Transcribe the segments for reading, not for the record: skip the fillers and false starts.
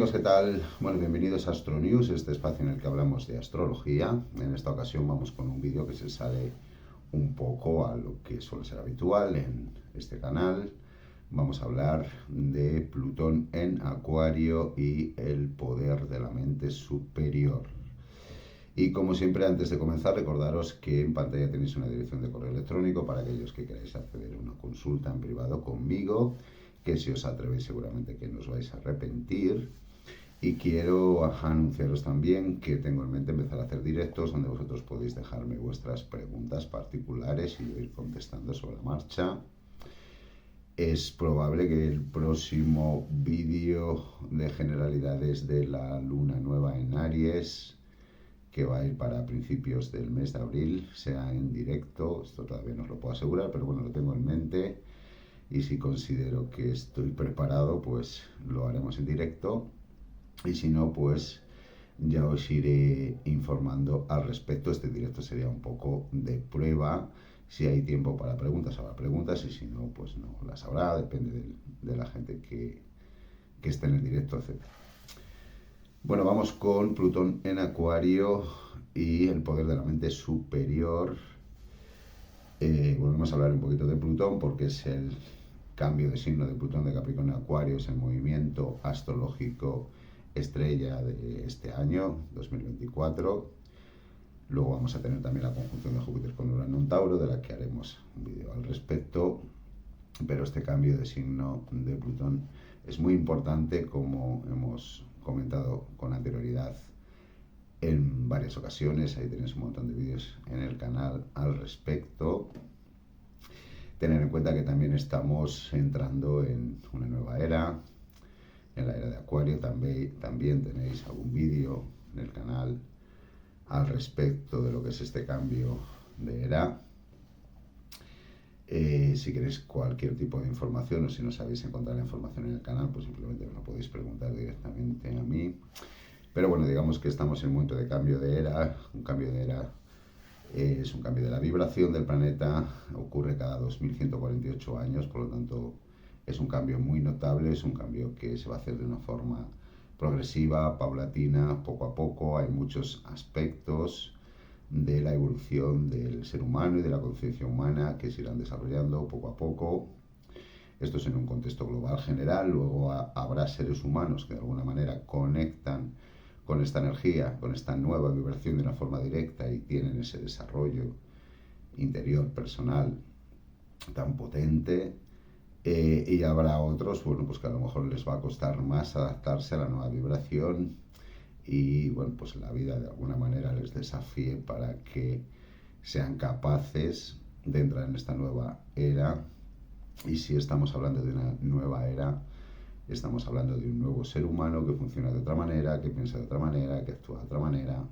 amigos, ¿qué tal? Bueno, bienvenidos a Astro News, este espacio en el que hablamos de astrología. En esta ocasión vamos con un vídeo que se sale un poco a lo que suele ser habitual en este canal. Vamos a hablar de Plutón en Acuario y el poder de la mente superior. Y como siempre, antes de comenzar, recordaros que en pantalla tenéis una dirección de correo electrónico para aquellos que queráis acceder a una consulta en privado conmigo, que si os atrevéis seguramente que no os vais a arrepentir. Y quiero anunciaros también que tengo en mente empezar a hacer directos donde vosotros podéis dejarme vuestras preguntas particulares y yo ir contestando sobre la marcha. Es probable que el próximo vídeo de generalidades de la luna nueva en Aries, que va a ir para principios del mes de abril, sea en directo. Esto todavía no os lo puedo asegurar, pero bueno, lo tengo en mente. Y si considero que estoy preparado, pues lo haremos en directo. Y si no, pues ya os iré informando al respecto. Este directo sería un poco de prueba. Si hay tiempo para preguntas, habrá preguntas. Y si no, pues no las habrá. Depende de la gente que esté en el directo, etc. Bueno, vamos con Plutón en Acuario y el poder de la mente superior. Volvemos a hablar un poquito de Plutón porque es el cambio de signo de Plutón de Capricornio a Acuario, es el movimiento astrológico estrella de este año 2024. Luego vamos a tener también la conjunción de Júpiter con Urano en Tauro, de la que haremos un vídeo al respecto. Pero este cambio de signo de Plutón es muy importante, como hemos comentado con anterioridad en varias ocasiones. Ahí tenéis un montón de vídeos en el canal al respecto. Tener en cuenta que también estamos entrando en una nueva era, en la era de Acuario. También tenéis algún vídeo en el canal al respecto de lo que es este cambio de era. Si queréis cualquier tipo de información o si no sabéis encontrar la información en el canal, pues simplemente me lo podéis preguntar directamente a mí. Pero bueno, digamos que estamos en un momento de cambio de era. Un cambio de era es un cambio de la vibración del planeta, ocurre cada 2148 años, por lo tanto es un cambio muy notable, es un cambio que se va a hacer de una forma progresiva, paulatina, poco a poco. Hay muchos aspectos de la evolución del ser humano y de la conciencia humana que se irán desarrollando poco a poco. Esto es en un contexto global general. Luego habrá seres humanos que de alguna manera conectan con esta energía, con esta nueva vibración de una forma directa y tienen ese desarrollo interior personal tan potente. Y habrá otros, bueno, pues que a lo mejor les va a costar más adaptarse a la nueva vibración y, bueno, pues la vida de alguna manera les desafíe para que sean capaces de entrar en esta nueva era. Y si estamos hablando de una nueva era, estamos hablando de un nuevo ser humano que funciona de otra manera, que piensa de otra manera, que actúa de otra manera.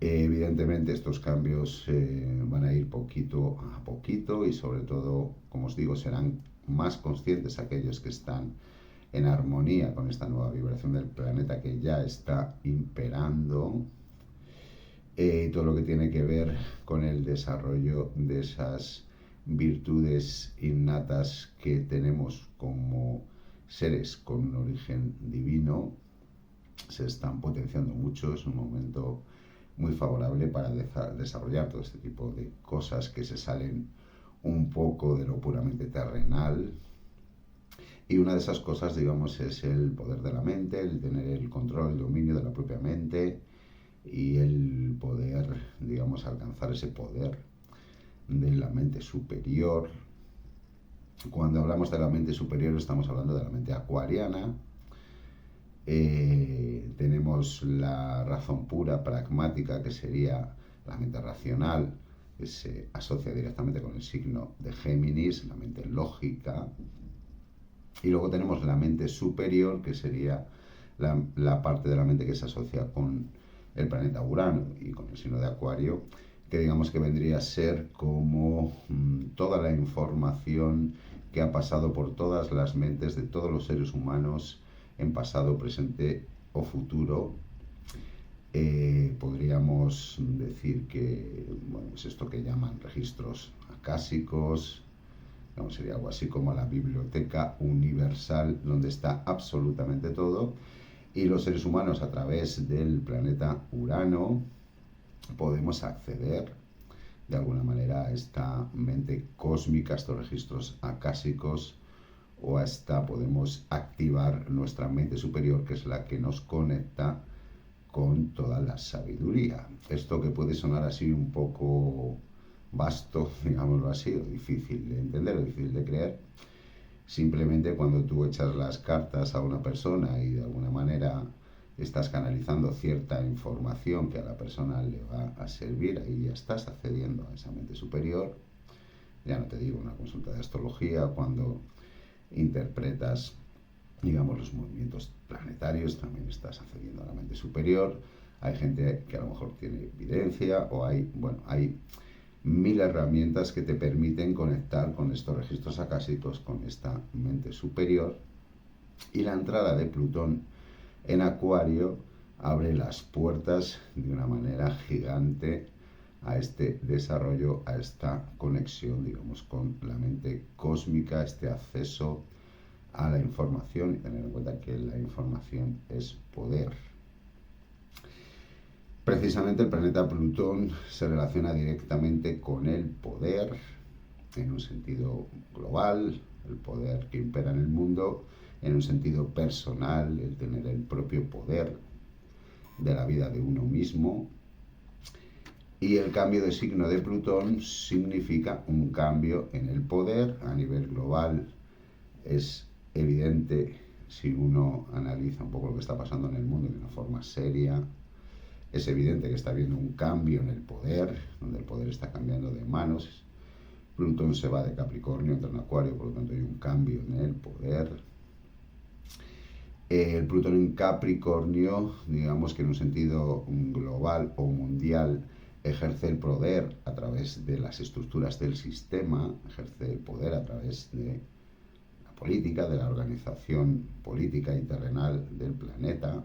Evidentemente estos cambios van a ir poquito a poquito y sobre todo, como os digo, serán más conscientes aquellos que están en armonía con esta nueva vibración del planeta que ya está imperando. Todo lo que tiene que ver con el desarrollo de esas virtudes innatas que tenemos como seres con un origen divino se están potenciando mucho. Es un momento muy favorable para desarrollar todo este tipo de cosas que se salen un poco de lo puramente terrenal. Y una de esas cosas, digamos, es el poder de la mente, el tener el control, el dominio de la propia mente y el poder, digamos, alcanzar ese poder de la mente superior. Cuando hablamos de la mente superior estamos hablando de la mente acuariana. Tenemos la razón pura, pragmática, que sería la mente racional, que se asocia directamente con el signo de Géminis, la mente lógica. Y luego tenemos la mente superior, que sería la parte de la mente que se asocia con el planeta Urano y con el signo de Acuario, que digamos que vendría a ser como toda la información que ha pasado por todas las mentes de todos los seres humanos en pasado, presente o futuro. Podríamos decir que, bueno, es esto que llaman registros acásicos. No, sería algo así como la biblioteca universal donde está absolutamente todo. Y los seres humanos, a través del planeta Urano, podemos acceder de alguna manera a esta mente cósmica, a estos registros acásicos, o hasta podemos activar nuestra mente superior, que es la que nos conecta con toda la sabiduría. Esto que puede sonar así un poco vasto, digámoslo así, o difícil de entender o difícil de creer, simplemente cuando tú echas las cartas a una persona y de alguna manera estás canalizando cierta información que a la persona le va a servir, ahí ya estás accediendo a esa mente superior. Ya no te digo una consulta de astrología, cuando interpretas, digamos, los movimientos planetarios, también estás accediendo a la mente superior. Hay gente que a lo mejor tiene evidencia, o hay 1000 herramientas que te permiten conectar con estos registros acásicos, con esta mente superior. Y la entrada de Plutón en Acuario abre las puertas de una manera gigante a este desarrollo, a esta conexión, digamos, con la mente cósmica, este acceso a la información, y tener en cuenta que la información es poder. Precisamente el planeta Plutón se relaciona directamente con el poder en un sentido global, el poder que impera en el mundo, en un sentido personal, el tener el propio poder de la vida de uno mismo. Y el cambio de signo de Plutón significa un cambio en el poder a nivel global. Es evidente, si uno analiza un poco lo que está pasando en el mundo de una forma seria, es evidente que está habiendo un cambio en el poder, donde el poder está cambiando de manos. Plutón se va de Capricornio, entra en Acuario, por lo tanto hay un cambio en el poder. El Plutón en Capricornio, digamos que en un sentido global o mundial, ejerce el poder a través de las estructuras del sistema, ejerce el poder a través de la política, de la organización política y terrenal del planeta.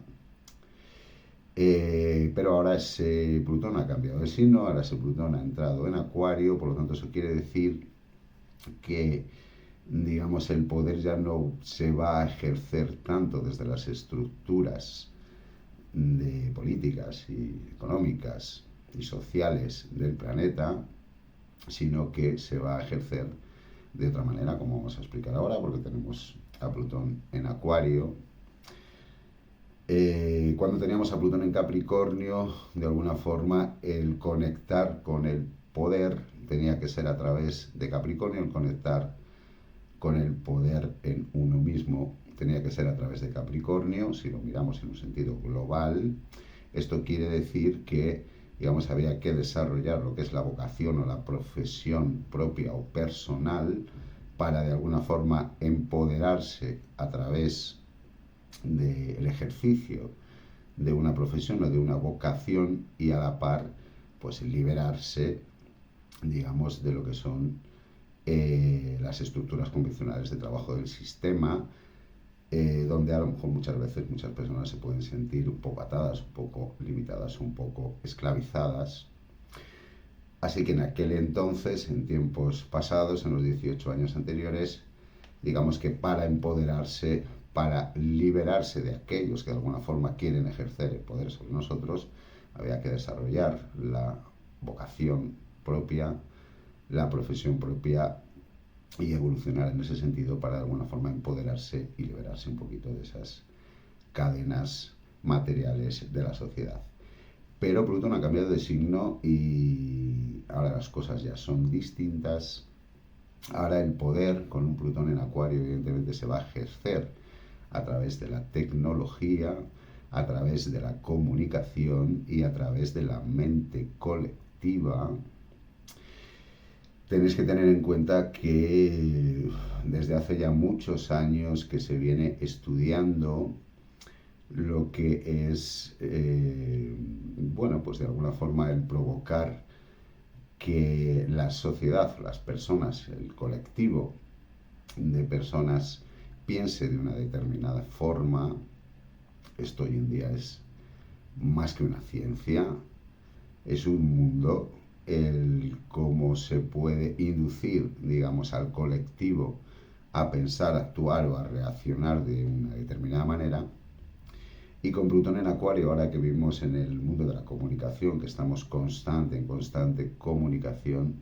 Pero ahora ese Plutón ha cambiado de signo, ahora ese Plutón ha entrado en Acuario, por lo tanto eso quiere decir que, digamos, el poder ya no se va a ejercer tanto desde las estructuras de políticas y económicas y sociales del planeta, sino que se va a ejercer de otra manera, como vamos a explicar ahora, porque tenemos a Plutón en Acuario. Cuando teníamos a Plutón en Capricornio, de alguna forma el conectar con el poder tenía que ser a través de Capricornio, el conectar con el poder en uno mismo tenía que ser a través de Capricornio. Si lo miramos en un sentido global, esto quiere decir que, digamos, había que desarrollar lo que es la vocación o la profesión propia o personal para de alguna forma empoderarse a través del ejercicio de una profesión o de una vocación, y a la par pues liberarse, digamos, de lo que son las estructuras convencionales de trabajo del sistema, donde a lo mejor muchas veces muchas personas se pueden sentir un poco atadas, un poco limitadas, un poco esclavizadas. Así que en aquel entonces, en tiempos pasados, en los 18 años anteriores, digamos que para empoderarse, para liberarse de aquellos que de alguna forma quieren ejercer el poder sobre nosotros, había que desarrollar la vocación propia, la profesión propia, y evolucionar en ese sentido para de alguna forma empoderarse y liberarse un poquito de esas cadenas materiales de la sociedad. Pero Plutón ha cambiado de signo y ahora las cosas ya son distintas. Ahora el poder con un Plutón en Acuario evidentemente se va a ejercer a través de la tecnología, a través de la comunicación y a través de la mente colectiva. Tenéis que tener en cuenta que desde hace ya muchos años que se viene estudiando lo que es, pues de alguna forma el provocar que la sociedad, las personas, el colectivo de personas piense de una determinada forma. Esto hoy en día es más que una ciencia, es un mundo. El cómo se puede inducir, digamos, al colectivo a pensar, a actuar o a reaccionar de una determinada manera Y con Plutón en Acuario, ahora que vivimos en el mundo de la comunicación, que estamos en constante comunicación,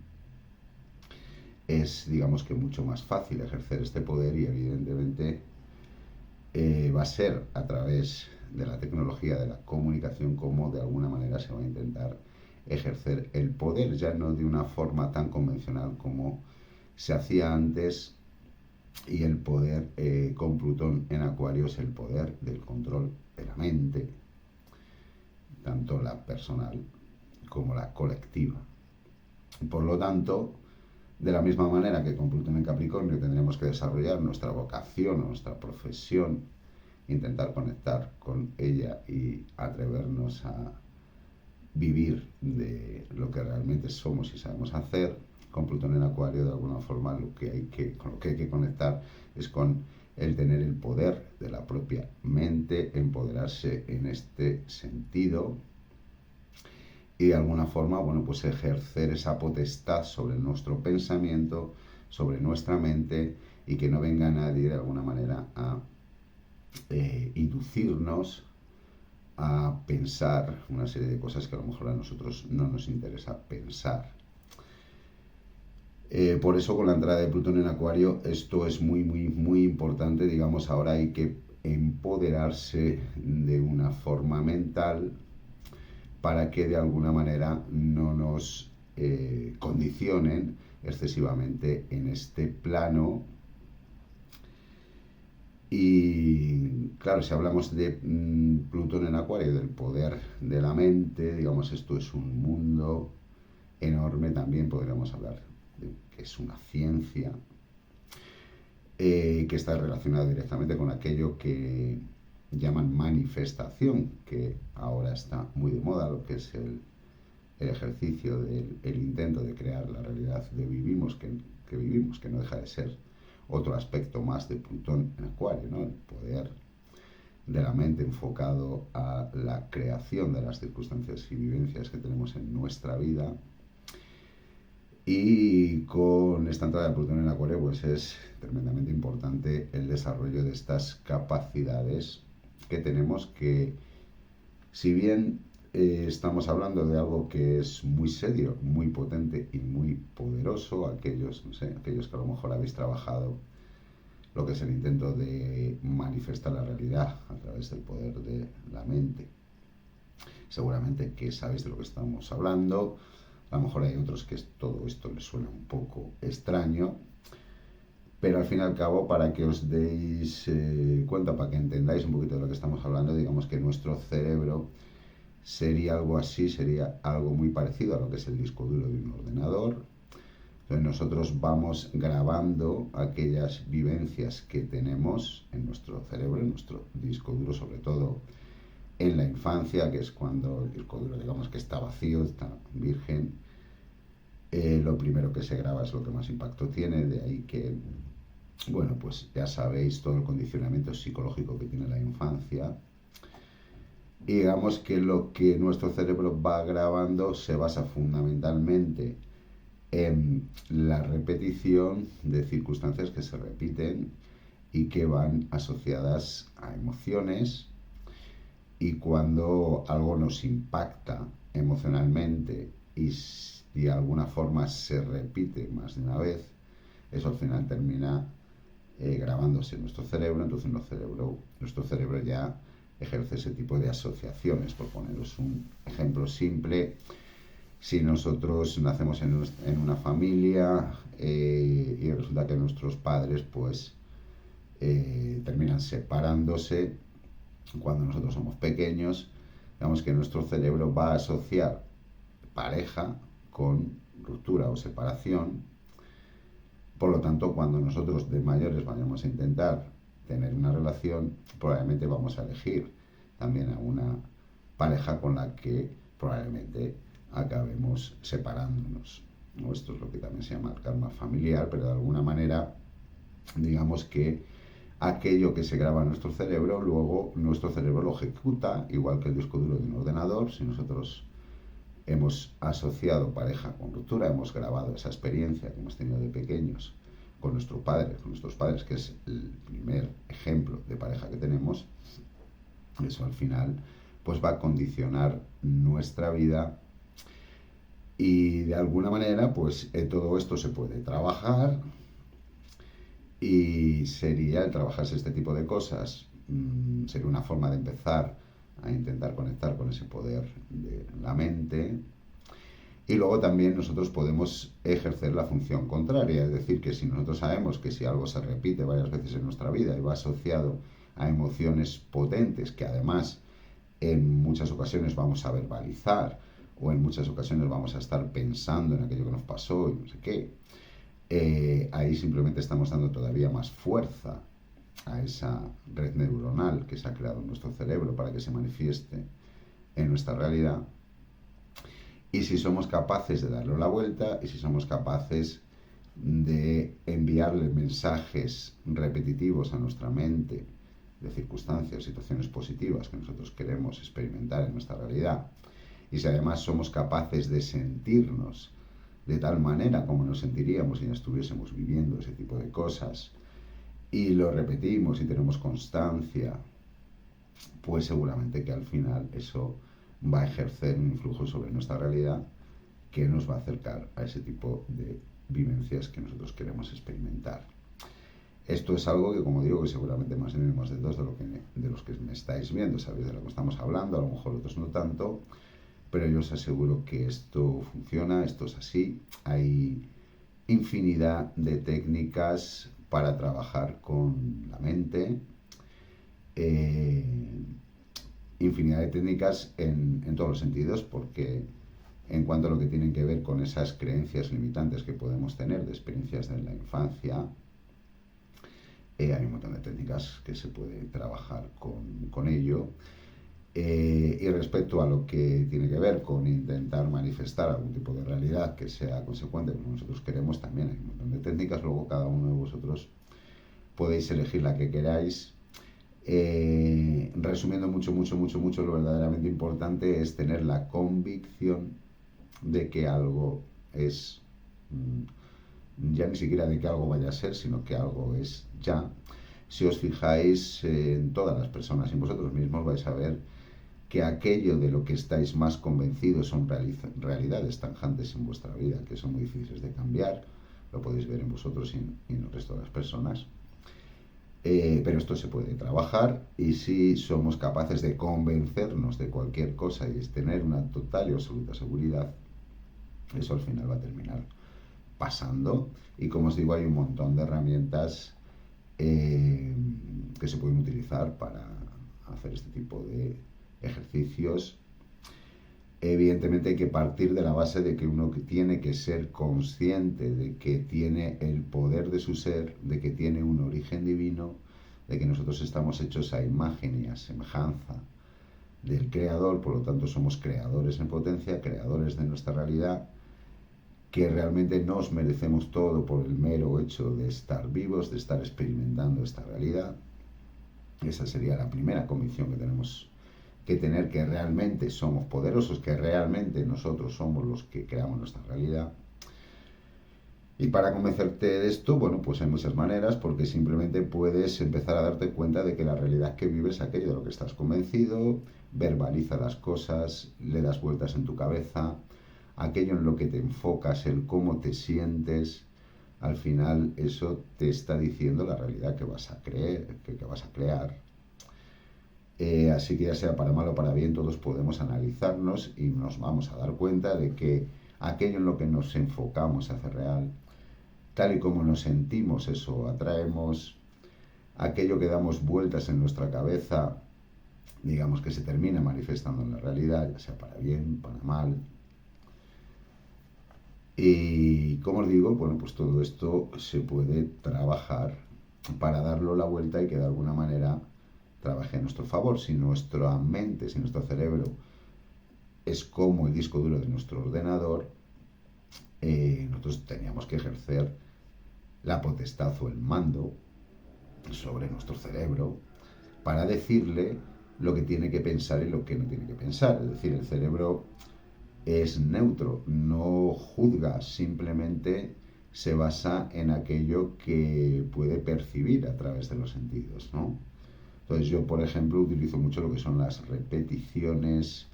es, digamos que, mucho más fácil ejercer este poder y evidentemente va a ser a través de la tecnología de la comunicación como de alguna manera se va a intentar ejercer el poder, ya no de una forma tan convencional como se hacía antes. Y el poder con Plutón en Acuario es el poder del control de la mente, tanto la personal como la colectiva. Por lo tanto, de la misma manera que con Plutón en Capricornio tendremos que desarrollar nuestra vocación, nuestra profesión, intentar conectar con ella y atrevernos a vivir de lo que realmente somos y sabemos hacer, con Plutón en Acuario de alguna forma con lo que hay que conectar es con el tener el poder de la propia mente, empoderarse en este sentido y de alguna forma, bueno, pues ejercer esa potestad sobre nuestro pensamiento, sobre nuestra mente, y que no venga nadie de alguna manera a inducirnos a pensar una serie de cosas que a lo mejor a nosotros no nos interesa pensar. Por eso con la entrada de Plutón en Acuario esto es muy, muy, muy importante. Digamos, ahora hay que empoderarse de una forma mental para que de alguna manera no nos condicionen excesivamente en este plano. Y claro, si hablamos de Plutón en Acuario, del poder de la mente, digamos, esto es un mundo enorme. También podríamos hablar de que es una ciencia que está relacionada directamente con aquello que llaman manifestación, que ahora está muy de moda, lo que es el ejercicio el intento de crear la realidad que vivimos, que no deja de ser otro aspecto más de Plutón en Acuario, ¿no? El poder de la mente enfocado a la creación de las circunstancias y vivencias que tenemos en nuestra vida. Y con esta entrada de Plutón en Acuario, pues es tremendamente importante el desarrollo de estas capacidades que tenemos, que si bien estamos hablando de algo que es muy serio, muy potente y muy poderoso, aquellos, no sé, aquellos que a lo mejor habéis trabajado lo que es el intento de manifestar la realidad a través del poder de la mente, seguramente que sabéis de lo que estamos hablando. A lo mejor hay otros que todo esto les suena un poco extraño, pero al fin y al cabo, para que os deis cuenta, para que entendáis un poquito de lo que estamos hablando, digamos que nuestro cerebro sería algo así, sería algo muy parecido a lo que es el disco duro de un ordenador. Entonces nosotros vamos grabando aquellas vivencias que tenemos en nuestro cerebro, en nuestro disco duro, sobre todo en la infancia, que es cuando el disco duro, digamos, que está vacío, está virgen. Lo primero que se graba es lo que más impacto tiene, de ahí que, bueno, pues ya sabéis todo el condicionamiento psicológico que tiene la infancia. Y digamos que lo que nuestro cerebro va grabando se basa fundamentalmente en la repetición de circunstancias que se repiten y que van asociadas a emociones. Y cuando algo nos impacta emocionalmente y de alguna forma se repite más de una vez, eso al final termina grabándose en nuestro cerebro. Entonces nuestro cerebro ya ejerce ese tipo de asociaciones. Por poneros un ejemplo simple, si nosotros nacemos en una familia y resulta que nuestros padres pues terminan separándose cuando nosotros somos pequeños, digamos que nuestro cerebro va a asociar pareja con ruptura o separación. Por lo tanto, cuando nosotros de mayores vayamos a intentar tener una relación, probablemente vamos a elegir también a una pareja con la que probablemente acabemos separándonos, ¿no? Esto es lo que también se llama el karma familiar, pero de alguna manera, digamos que aquello que se graba en nuestro cerebro, luego nuestro cerebro lo ejecuta, igual que el disco duro de un ordenador. Si nosotros hemos asociado pareja con ruptura, hemos grabado esa experiencia que hemos tenido de pequeños con nuestros padres, que es el primer ejemplo de pareja que tenemos, Eso al final pues va a condicionar nuestra vida y de alguna manera pues todo esto se puede trabajar y sería el trabajarse este tipo de cosas, sería una forma de empezar a intentar conectar con ese poder de la mente. Y luego también nosotros podemos ejercer la función contraria, es decir, que si nosotros sabemos que si algo se repite varias veces en nuestra vida y va asociado a emociones potentes que además en muchas ocasiones vamos a verbalizar o en muchas ocasiones vamos a estar pensando en aquello que nos pasó y no sé qué, ahí simplemente estamos dando todavía más fuerza a esa red neuronal que se ha creado en nuestro cerebro para que se manifieste en nuestra realidad. Y si somos capaces de darle la vuelta y si somos capaces de enviarle mensajes repetitivos a nuestra mente de circunstancias, situaciones positivas que nosotros queremos experimentar en nuestra realidad, y si además somos capaces de sentirnos de tal manera como nos sentiríamos si ya estuviésemos viviendo ese tipo de cosas, y lo repetimos y tenemos constancia, pues seguramente que al final eso va a ejercer un influjo sobre nuestra realidad que nos va a acercar a ese tipo de vivencias que nosotros queremos experimentar. Esto es algo que, como digo, que seguramente más de uno y más de dos de los que me estáis viendo sabéis de lo que estamos hablando, a lo mejor otros no tanto, pero yo os aseguro que esto funciona, esto es así. Hay infinidad de técnicas para trabajar con la mente, eh, infinidad de técnicas en todos los sentidos, porque en cuanto a lo que tienen que ver con esas creencias limitantes que podemos tener de experiencias de la infancia, hay un montón de técnicas que se puede trabajar con ello. Y respecto a lo que tiene que ver con intentar manifestar algún tipo de realidad que sea consecuente con lo que nosotros queremos, también hay un montón de técnicas. Luego cada uno de vosotros podéis elegir la que queráis. Resumiendo mucho, lo verdaderamente importante es tener la convicción de que algo es, ya ni siquiera de que algo vaya a ser, sino que algo es ya. Si os fijáis en todas las personas y en vosotros mismos vais a ver que aquello de lo que estáis más convencidos son realidades tajantes en vuestra vida, que son muy difíciles de cambiar. Lo podéis ver en vosotros y en el resto de las personas. Pero esto se puede trabajar, y si somos capaces de convencernos de cualquier cosa y es tener una total y absoluta seguridad, eso al final va a terminar pasando. Y como os digo, hay un montón de herramientas que se pueden utilizar para hacer este tipo de ejercicios. Evidentemente hay que partir de la base de que uno tiene que ser consciente de que tiene el poder de su ser, de que tiene un origen divino, de que nosotros estamos hechos a imagen y a semejanza del Creador, por lo tanto somos creadores en potencia, creadores de nuestra realidad, que realmente nos merecemos todo por el mero hecho de estar vivos, de estar experimentando esta realidad. Esa sería la primera convicción que tenemos que tener, que realmente somos poderosos, que realmente nosotros somos los que creamos nuestra realidad. Y para convencerte de esto, bueno, pues hay muchas maneras, porque simplemente puedes empezar a darte cuenta de que la realidad que vives es aquello de lo que estás convencido, verbaliza las cosas, le das vueltas en tu cabeza, aquello en lo que te enfocas, el cómo te sientes, al final eso te está diciendo la realidad que vas a creer, que vas a crear. Así que ya sea para mal o para bien, todos podemos analizarnos y nos vamos a dar cuenta de que aquello en lo que nos enfocamos se hace real, tal y como nos sentimos eso atraemos, aquello que damos vueltas en nuestra cabeza, digamos que se termina manifestando en la realidad, ya sea para bien, para mal. Y como os digo, bueno, pues todo esto se puede trabajar para darlo la vuelta y que de alguna manera trabaje a nuestro favor. Si nuestra mente, si nuestro cerebro es como el disco duro de nuestro ordenador, nosotros teníamos que ejercer la potestad o el mando sobre nuestro cerebro para decirle lo que tiene que pensar y lo que no tiene que pensar. Es decir, el cerebro es neutro, no juzga, simplemente se basa en aquello que puede percibir a través de los sentidos, ¿no? Entonces yo, por ejemplo, utilizo mucho lo que son las repeticiones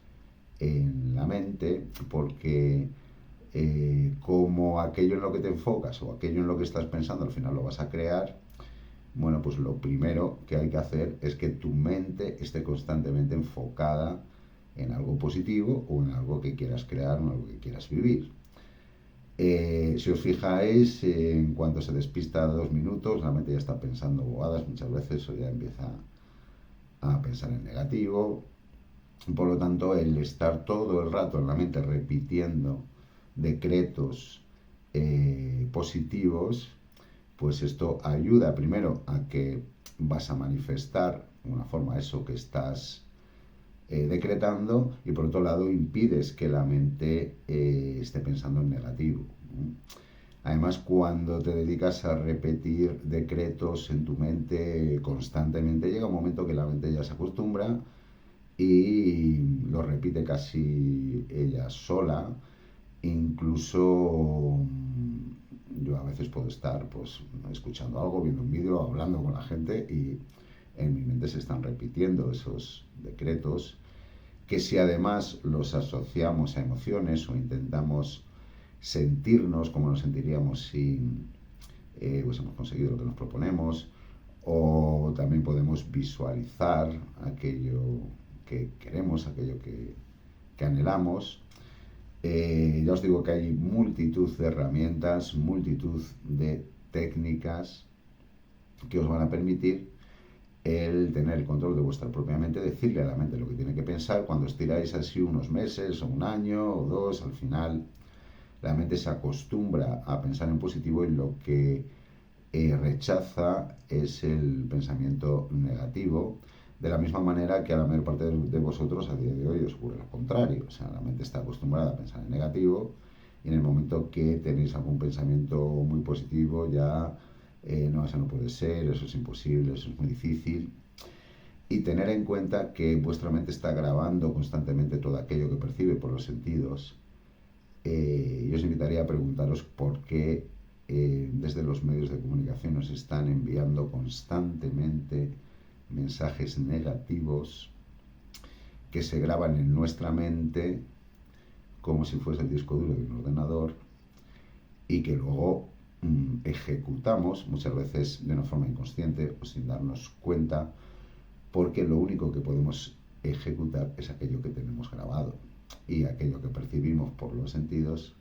en la mente, porque como aquello en lo que te enfocas o aquello en lo que estás pensando al final lo vas a crear, bueno, pues lo primero que hay que hacer es que tu mente esté constantemente enfocada en algo positivo o en algo que quieras crear o en algo que quieras vivir. Si os fijáis, en cuanto se despista 2 minutos, la mente ya está pensando bobadas muchas veces o ya empieza a pensar en negativo. Por lo tanto, el estar todo el rato en la mente repitiendo decretos positivos, pues esto ayuda primero a que vas a manifestar de una forma eso que estás decretando, y por otro lado impides que la mente esté pensando en negativo. Además, cuando te dedicas a repetir decretos en tu mente constantemente, llega un momento que la mente ya se acostumbra y lo repite casi ella sola. Incluso yo a veces puedo estar pues escuchando algo, viendo un vídeo, hablando con la gente y en mi mente se están repitiendo esos decretos, que si además los asociamos a emociones o intentamos sentirnos como nos sentiríamos si pues hemos conseguido lo que nos proponemos, o también podemos visualizar aquello que queremos, aquello que anhelamos. Ya os digo que hay multitud de herramientas, multitud de técnicas que os van a permitir el tener el control de vuestra propia mente, decirle a la mente lo que tiene que pensar. Cuando estiráis así unos meses o un año o dos, al final la mente se acostumbra a pensar en positivo y lo que rechaza es el pensamiento negativo, de la misma manera que a la mayor parte de vosotros a día de hoy os ocurre lo contrario. O sea, la mente está acostumbrada a pensar en negativo y en el momento que tenéis algún pensamiento muy positivo ya no, eso no puede ser, eso es imposible, eso es muy difícil. Y tener en cuenta que vuestra mente está grabando constantemente todo aquello que percibe por los sentidos. Yo os invitaría a preguntaros por qué desde los medios de comunicación nos están enviando constantemente mensajes negativos que se graban en nuestra mente como si fuese el disco duro de un ordenador y que luego ejecutamos muchas veces de una forma inconsciente o sin darnos cuenta, porque lo único que podemos ejecutar es aquello que tenemos grabado y aquello que percibimos por los sentidos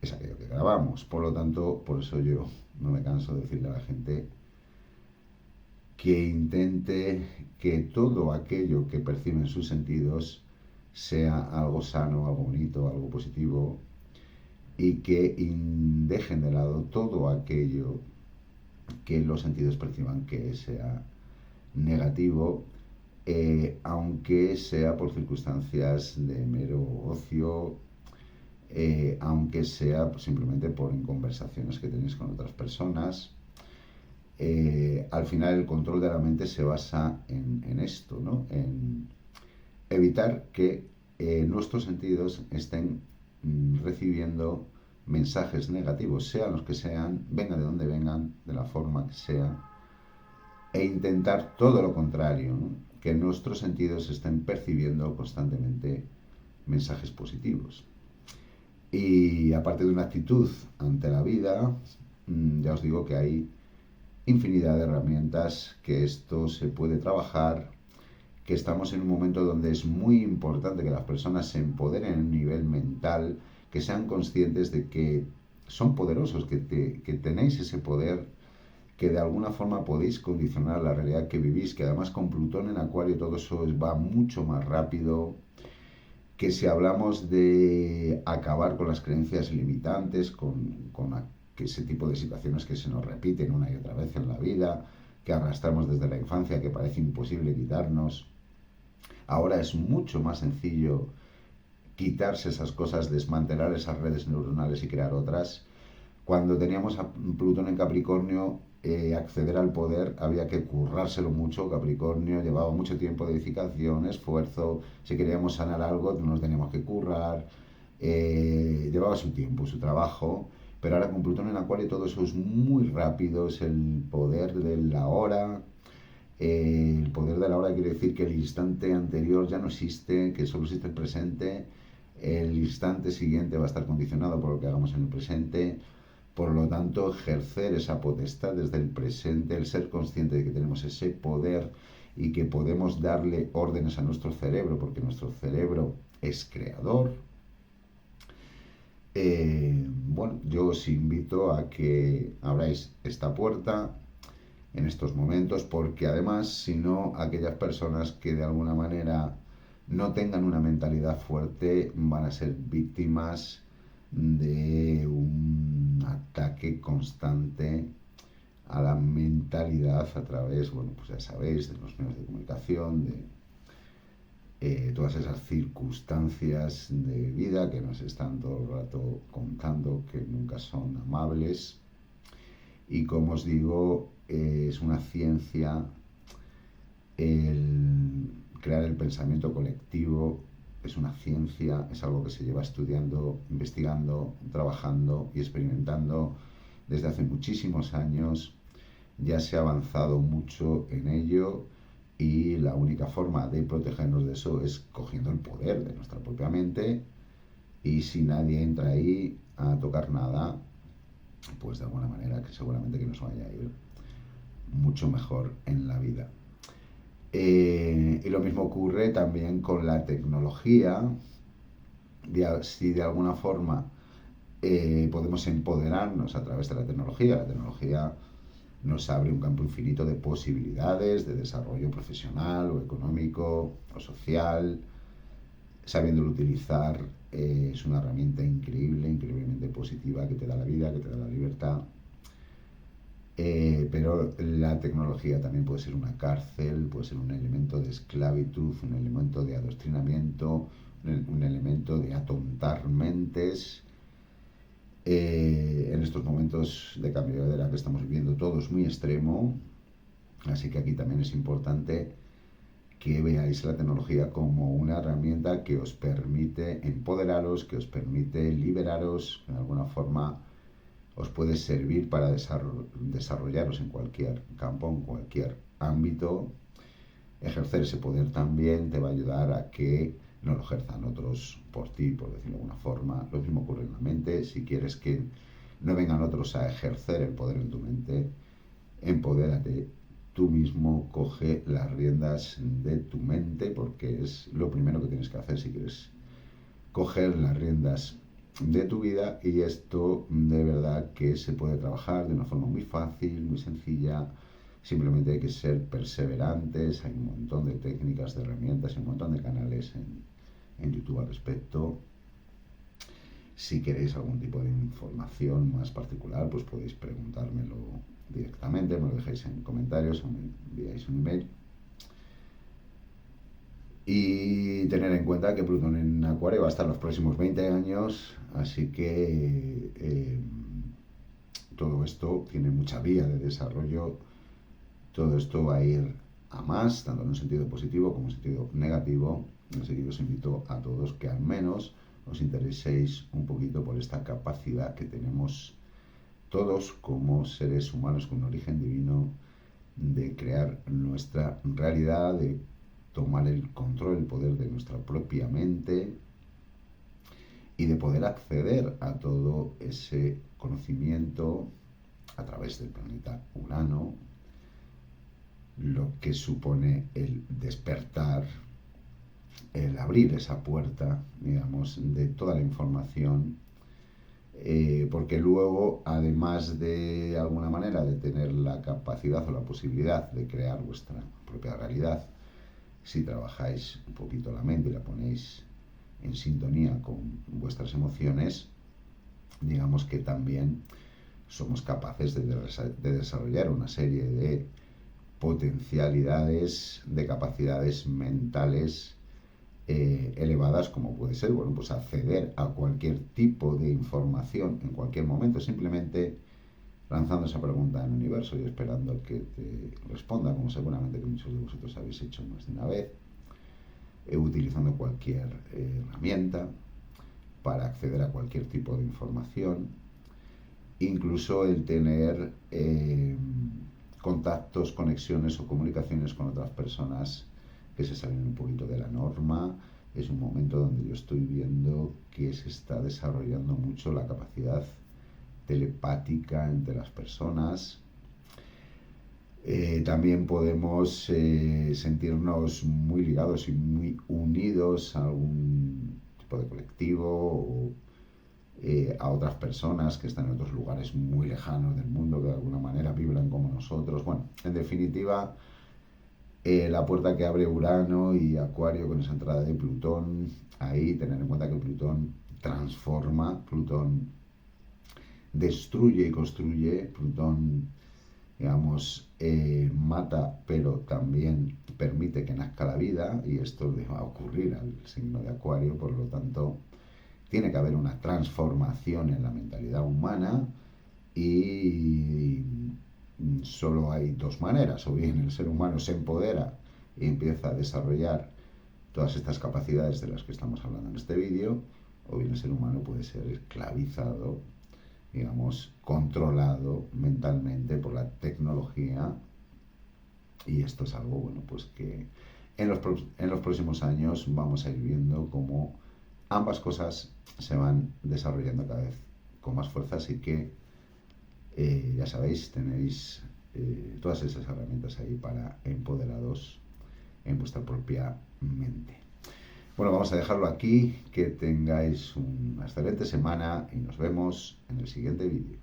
es aquello que grabamos. Por lo tanto, por eso yo no me canso de decirle a la gente que intente que todo aquello que perciben sus sentidos sea algo sano, algo bonito, algo positivo, y que dejen de lado todo aquello que los sentidos perciban que sea negativo, aunque sea por circunstancias de mero ocio, aunque sea simplemente por conversaciones que tenéis con otras personas. Al final el control de la mente se basa en esto, ¿no? En evitar que nuestros sentidos estén recibiendo mensajes negativos, sean los que sean, vengan de donde vengan, de la forma que sea, e intentar todo lo contrario, ¿no? Que nuestros sentidos estén percibiendo constantemente mensajes positivos. Y aparte de una actitud ante la vida, ya os digo que hay infinidad de herramientas que esto se puede trabajar, que estamos en un momento donde es muy importante que las personas se empoderen a un nivel mental, que sean conscientes de que son poderosos, que tenéis ese poder, que de alguna forma podéis condicionar la realidad que vivís, que además con Plutón en Acuario todo eso va mucho más rápido, que si hablamos de acabar con las creencias limitantes, con ese tipo de situaciones que se nos repiten una y otra vez en la vida, que arrastramos desde la infancia, que parece imposible quitarnos, ahora es mucho más sencillo quitarse esas cosas, desmantelar esas redes neuronales y crear otras. Cuando teníamos a Plutón en Capricornio, acceder al poder había que currárselo mucho. Capricornio llevaba mucho tiempo de dedicación, esfuerzo. Si queríamos sanar algo, nos teníamos que currar. Llevaba su tiempo, su trabajo. Pero ahora con Plutón en Acuario todo eso es muy rápido, es el poder de la hora. El poder de la hora quiere decir que el instante anterior ya no existe, que solo existe el presente. El instante siguiente va a estar condicionado por lo que hagamos en el presente. Por lo tanto, ejercer esa potestad desde el presente, el ser consciente de que tenemos ese poder y que podemos darle órdenes a nuestro cerebro, porque nuestro cerebro es creador. Bueno, yo os invito a que abráis esta puerta en estos momentos, porque además, si no, aquellas personas que de alguna manera no tengan una mentalidad fuerte van a ser víctimas de un ataque constante a la mentalidad a través, bueno, pues ya sabéis, de los medios de comunicación, de todas esas circunstancias de vida que nos están todo el rato contando, que nunca son amables. Y como os digo, es una ciencia el crear el pensamiento colectivo, es una ciencia, es algo que se lleva estudiando, investigando, trabajando y experimentando desde hace muchísimos años. Ya se ha avanzado mucho en ello y la única forma de protegernos de eso es cogiendo el poder de nuestra propia mente, y si nadie entra ahí a tocar nada, pues de alguna manera que seguramente que nos vaya a ir mucho mejor en la vida. Y lo mismo ocurre también con la tecnología. Si de alguna forma podemos empoderarnos a través de la tecnología nos abre un campo infinito de posibilidades de desarrollo profesional o económico o social. Sabiéndolo utilizar, es una herramienta increíble, increíblemente positiva, que te da la vida, que te da la libertad. Pero la tecnología también puede ser una cárcel, puede ser un elemento de esclavitud, un elemento de adoctrinamiento, un elemento de atontar mentes. En estos momentos de cambio de era que estamos viviendo todo es muy extremo, así que aquí también es importante que veáis la tecnología como una herramienta que os permite empoderaros, que os permite liberaros, que de alguna forma os puede servir para desarrollaros en cualquier campo, en cualquier ámbito. Ejercer ese poder también te va a ayudar a que no lo ejerzan otros por ti, por decirlo de alguna forma. Lo mismo ocurre en la mente. Si quieres que no vengan otros a ejercer el poder en tu mente, empodérate tú mismo, coge las riendas de tu mente, porque es lo primero que tienes que hacer si quieres coger las riendas de tu vida. Y esto de verdad que se puede trabajar de una forma muy fácil, muy sencilla. Simplemente hay que ser perseverantes. Hay un montón de técnicas, de herramientas, un montón de canales en YouTube al respecto. Si queréis algún tipo de información más particular, pues podéis preguntármelo directamente, me lo dejáis en comentarios o me enviáis un email. Y tener en cuenta que Plutón en Acuario va a estar los próximos 20 años, así que todo esto tiene mucha vía de desarrollo. Todo esto va a ir a más, tanto en un sentido positivo como en un sentido negativo. Así que os invito a todos que al menos os intereséis un poquito por esta capacidad que tenemos todos como seres humanos con un origen divino de crear nuestra realidad, de tomar el control, el poder de nuestra propia mente y de poder acceder a todo ese conocimiento a través del planeta Urano, lo que supone el despertar, el abrir esa puerta, digamos, de toda la información, porque luego, además de alguna manera de tener la capacidad o la posibilidad de crear vuestra propia realidad, si trabajáis un poquito la mente y la ponéis en sintonía con vuestras emociones, digamos que también somos capaces de desarrollar una serie de potencialidades, de capacidades mentales elevadas, como puede ser, bueno, pues acceder a cualquier tipo de información en cualquier momento, simplemente lanzando esa pregunta en el universo y esperando que te responda, como seguramente que muchos de vosotros habéis hecho más de una vez, utilizando cualquier herramienta para acceder a cualquier tipo de información, incluso el tener contactos, conexiones o comunicaciones con otras personas que se salen un poquito de la norma. Es un momento donde yo estoy viendo que se está desarrollando mucho la capacidad telepática entre las personas. También podemos sentirnos muy ligados y muy unidos a algún tipo de colectivo o a otras personas que están en otros lugares muy lejanos del mundo, que de alguna manera vibran como nosotros. Bueno, en definitiva, la puerta que abre Urano y Acuario con esa entrada de Plutón, ahí tener en cuenta que Plutón transforma, Plutón destruye y construye, Plutón, digamos, mata, pero también permite que nazca la vida, y esto le va a ocurrir al signo de Acuario. Por lo tanto, tiene que haber una transformación en la mentalidad humana, y solo hay dos maneras: o bien el ser humano se empodera y empieza a desarrollar todas estas capacidades de las que estamos hablando en este vídeo, o bien el ser humano puede ser esclavizado, digamos, controlado mentalmente por la tecnología. Y esto es algo, bueno, pues que en los próximos años vamos a ir viendo cómo ambas cosas se van desarrollando cada vez con más fuerza. Así que ya sabéis, tenéis todas esas herramientas ahí para empoderados en vuestra propia mente. Bueno, vamos a dejarlo aquí. Que tengáis una excelente semana y nos vemos en el siguiente vídeo.